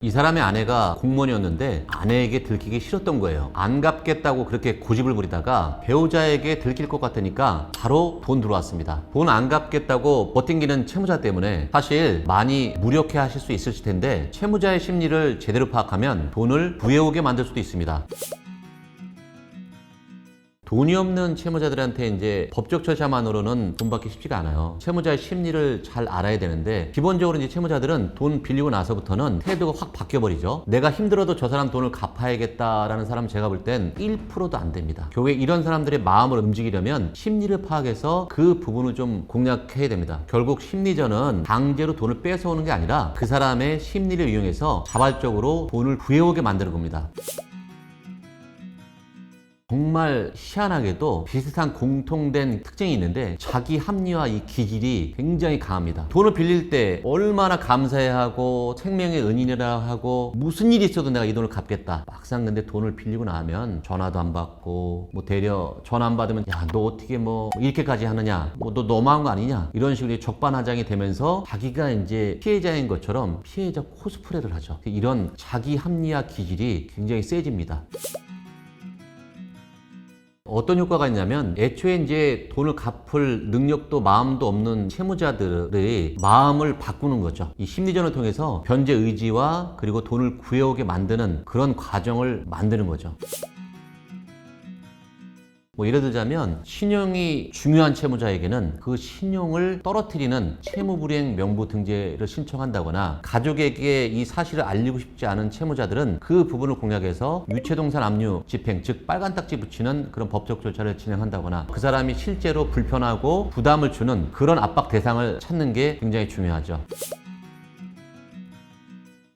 이 사람의 아내가 공무원이었는데 아내에게 들키기 싫었던 거예요. 안 갚겠다고 그렇게 고집을 부리다가 배우자에게 들킬 것 같으니까 바로 돈 들어왔습니다. 돈 안 갚겠다고 버팅기는 채무자 때문에 사실 많이 무력해 하실 수 있을 텐데 채무자의 심리를 제대로 파악하면 돈을 구해오게 만들 수도 있습니다. 돈이 없는 채무자들한테 이제 법적 절차만으로는 돈 받기 쉽지가 않아요. 채무자의 심리를 잘 알아야 되는데 기본적으로 이제 채무자들은 돈 빌리고 나서부터는 태도가 확 바뀌어버리죠. 내가 힘들어도 저 사람 돈을 갚아야겠다라는 사람 제가 볼 땐 1%도 안 됩니다. 결국에 이런 사람들의 마음을 움직이려면 심리를 파악해서 그 부분을 좀 공략해야 됩니다. 결국 심리전은 강제로 돈을 뺏어오는 게 아니라 그 사람의 심리를 이용해서 자발적으로 돈을 구해오게 만드는 겁니다. 정말 희한하게도 비슷한 공통된 특징이 있는데 자기 합리화 이 기질이 굉장히 강합니다. 돈을 빌릴 때 얼마나 감사해야 하고 생명의 은인이라 하고 무슨 일이 있어도 내가 이 돈을 갚겠다. 막상 근데 돈을 빌리고 나면 전화도 안 받고 뭐 되려 전화 안 받으면 야 너 어떻게 뭐 이렇게까지 하느냐 뭐 너 너무한 거 아니냐 이런 식으로 적반하장이 되면서 자기가 이제 피해자인 것처럼 피해자 코스프레를 하죠. 이런 자기 합리화 기질이 굉장히 세집니다. 어떤 효과가 있냐면 애초에 이제 돈을 갚을 능력도 마음도 없는 채무자들의 마음을 바꾸는 거죠. 이 심리전을 통해서 변제 의지와 그리고 돈을 구해오게 만드는 그런 과정을 만드는 거죠. 뭐 예를 들자면 신용이 중요한 채무자에게는 그 신용을 떨어뜨리는 채무불이행 명부등재를 신청한다거나 가족에게 이 사실을 알리고 싶지 않은 채무자들은 그 부분을 공략해서 유체동산 압류 집행, 즉 빨간 딱지 붙이는 그런 법적 절차를 진행한다거나 그 사람이 실제로 불편하고 부담을 주는 그런 압박 대상을 찾는 게 굉장히 중요하죠.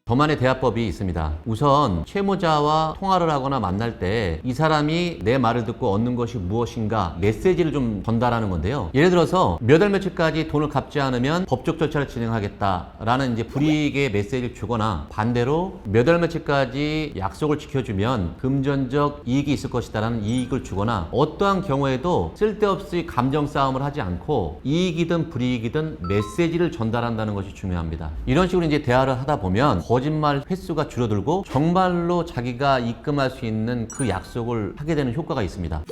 저만의 대화법이 있습니다. 우선 채무자와 통화를 하거나 만날 때 이 사람이 내 말을 듣고 얻는 것이 무엇인가 메시지를 좀 전달하는 건데요. 예를 들어서 몇 월 며칠까지 돈을 갚지 않으면 법적 절차를 진행하겠다라는 이제 불이익의 메시지를 주거나 반대로 몇 월 며칠까지 약속을 지켜주면 금전적 이익이 있을 것이다라는 이익을 주거나 어떠한 경우에도 쓸데없이 감정 싸움을 하지 않고 이익이든 불이익이든 메시지를 전달한다는 것이 중요합니다. 이런 식으로 이제 대화를 하다 보면 거짓말 횟수가 줄어들고 정말로 자기가 입금할 수 있는 그 약속을 하게 되는 효과가 있습니다.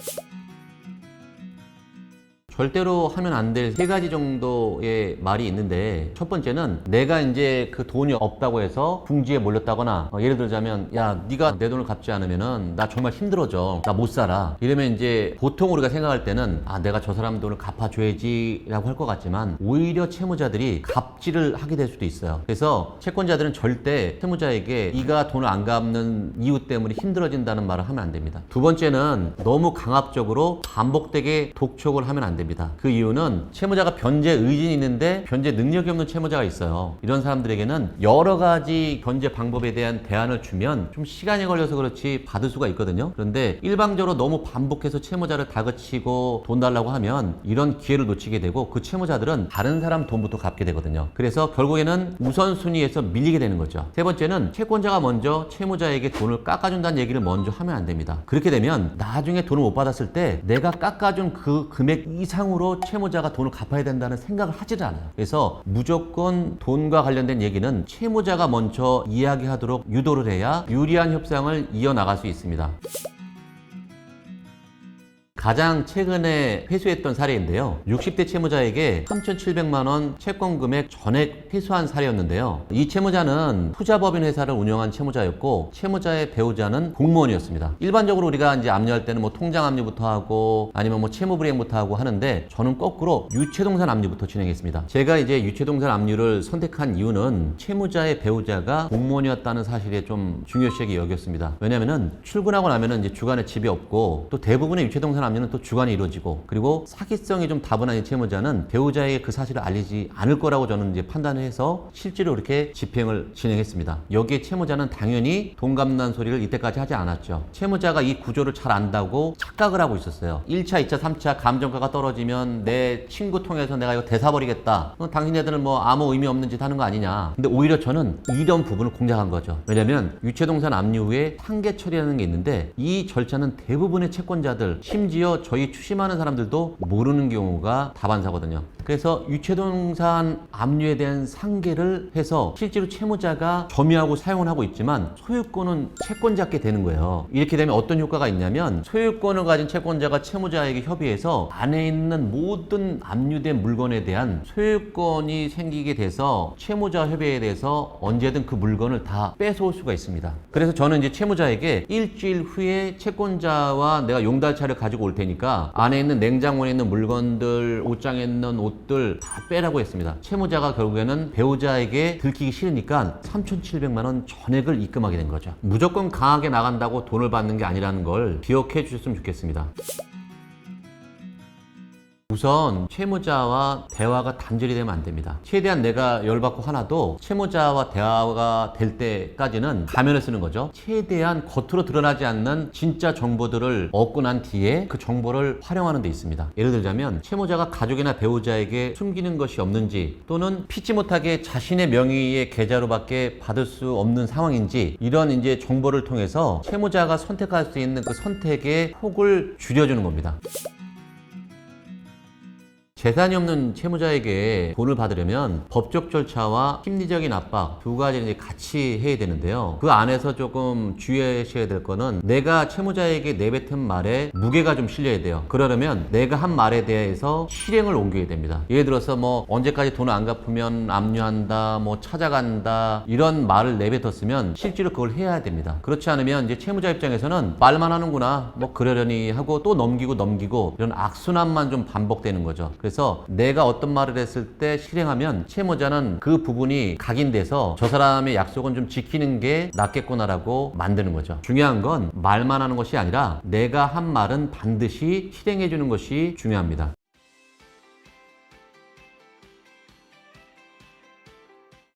절대로 하면 안 될 세 가지 정도의 말이 있는데 첫 번째는 내가 이제 그 돈이 없다고 해서 궁지에 몰렸다거나 예를 들자면 야 네가 내 돈을 갚지 않으면은 나 정말 힘들어져 나 못 살아 이러면 이제 보통 우리가 생각할 때는 아 내가 저 사람 돈을 갚아줘야지 라고 할 것 같지만 오히려 채무자들이 갑질을 하게 될 수도 있어요. 그래서 채권자들은 절대 채무자에게 네가 돈을 안 갚는 이유 때문에 힘들어진다는 말을 하면 안 됩니다. 두 번째는 너무 강압적으로 반복되게 독촉을 하면 안 됩니다. 그 이유는 채무자가 변제 의진이 있는데 변제 능력이 없는 채무자가 있어요. 이런 사람들에게는 여러 가지 변제 방법에 대한 대안을 주면 좀 시간이 걸려서 그렇지 받을 수가 있거든요. 그런데 일방적으로 너무 반복해서 채무자를 다그치고 돈 달라고 하면 이런 기회를 놓치게 되고 그 채무자들은 다른 사람 돈부터 갚게 되거든요. 그래서 결국에는 우선순위에서 밀리게 되는 거죠. 세 번째는 채권자가 먼저 채무자에게 돈을 깎아준다는 얘기를 먼저 하면 안 됩니다. 그렇게 되면 나중에 돈을 못 받았을 때 내가 깎아준 그 금액 이상으로 채무자가 돈을 갚아야 된다는 생각을 하지를 않아요. 그래서 무조건 돈과 관련된 얘기는 채무자가 먼저 이야기하도록 유도를 해야 유리한 협상을 이어나갈 수 있습니다. 가장 최근에 회수했던 사례인데요. 60대 채무자에게 3,700만 원 채권 금액 전액 회수한 사례였는데요. 이 채무자는 투자법인 회사를 운영한 채무자였고 채무자의 배우자는 공무원이었습니다. 일반적으로 우리가 이제 압류할 때는 뭐 통장 압류부터 하고 아니면 뭐 채무불이행부터 하고 하는데 저는 거꾸로 유체동산 압류부터 진행했습니다. 제가 이제 유체동산 압류를 선택한 이유는 채무자의 배우자가 공무원이었다는 사실에 좀 중요시하게 여겼습니다. 왜냐면은 출근하고 나면은 이제 주간에 집이 없고 또 대부분의 유체동산 압류는 또 주간이 이루어지고 그리고 사기성이 좀 다분한 이 채무자는 배우자에게 그 사실을 알리지 않을 거라고 저는 이제 판단을 해서 실제로 이렇게 집행을 진행했습니다. 여기에 채무자는 당연히 돈 갚는 소리를 이때까지 하지 않았죠. 채무자가 이 구조를 잘 안다고 착각을 하고 있었어요. 1차, 2차, 3차 감정가가 떨어지면 내 친구 통해서 내가 이거 대사버리겠다. 당신네들은 뭐 아무 의미 없는 짓 하는 거 아니냐. 근데 오히려 저는 이런 부분을 공략한 거죠. 왜냐면 유체동산 압류 후에 상계 처리라는 게 있는데 이 절차는 대부분의 채권자들 심지어 저희 추심하는 사람들도 모르는 경우가 다반사거든요. 그래서 유체동산 압류에 대한 상계를 해서 실제로 채무자가 점유하고 사용을 하고 있지만 소유권은 채권자께 되는 거예요. 이렇게 되면 어떤 효과가 있냐면 소유권을 가진 채권자가 채무자에게 협의해서 안에 있는 모든 압류된 물건에 대한 소유권이 생기게 돼서 채무자 협의에 대해서 언제든 그 물건을 다 뺏어올 수가 있습니다. 그래서 저는 이제 채무자에게 일주일 후에 채권자와 내가 용달차를 가지고 올 테니까 안에 있는 냉장고에 있는 물건들, 옷장에 있는 옷들 다 빼라고 했습니다. 채무자가 결국에는 배우자에게 들키기 싫으니까 3,700만 원 전액을 입금하게 된 거죠. 무조건 강하게 나간다고 돈을 받는 게 아니라는 걸 기억해 주셨으면 좋겠습니다. 우선 채무자와 대화가 단절이 되면 안 됩니다. 최대한 내가 열받고 화나도 채무자와 대화가 될 때까지는 가면을 쓰는 거죠. 최대한 겉으로 드러나지 않는 진짜 정보들을 얻고 난 뒤에 그 정보를 활용하는 데 있습니다. 예를 들자면 채무자가 가족이나 배우자에게 숨기는 것이 없는지 또는 피치 못하게 자신의 명의의 계좌로밖에 받을 수 없는 상황인지 이런 이제 정보를 통해서 채무자가 선택할 수 있는 그 선택의 폭을 줄여주는 겁니다. 재산이 없는 채무자에게 돈을 받으려면 법적 절차와 심리적인 압박 두 가지를 이제 같이 해야 되는데요. 그 안에서 조금 주의하셔야 될 거는 내가 채무자에게 내뱉은 말에 무게가 좀 실려야 돼요. 그러려면 내가 한 말에 대해서 실행을 옮겨야 됩니다. 예를 들어서 뭐 언제까지 돈을 안 갚으면 압류한다, 뭐 찾아간다 이런 말을 내뱉었으면 실제로 그걸 해야 됩니다. 그렇지 않으면 이제 채무자 입장에서는 말만 하는구나, 뭐 그러려니 하고 또 넘기고 이런 악순환만 좀 반복되는 거죠. 그래서 내가 어떤 말을 했을 때 실행하면 채무자는 그 부분이 각인돼서 저 사람의 약속은 좀 지키는 게 낫겠구나라고 만드는 거죠. 중요한 건 말만 하는 것이 아니라 내가 한 말은 반드시 실행해 주는 것이 중요합니다.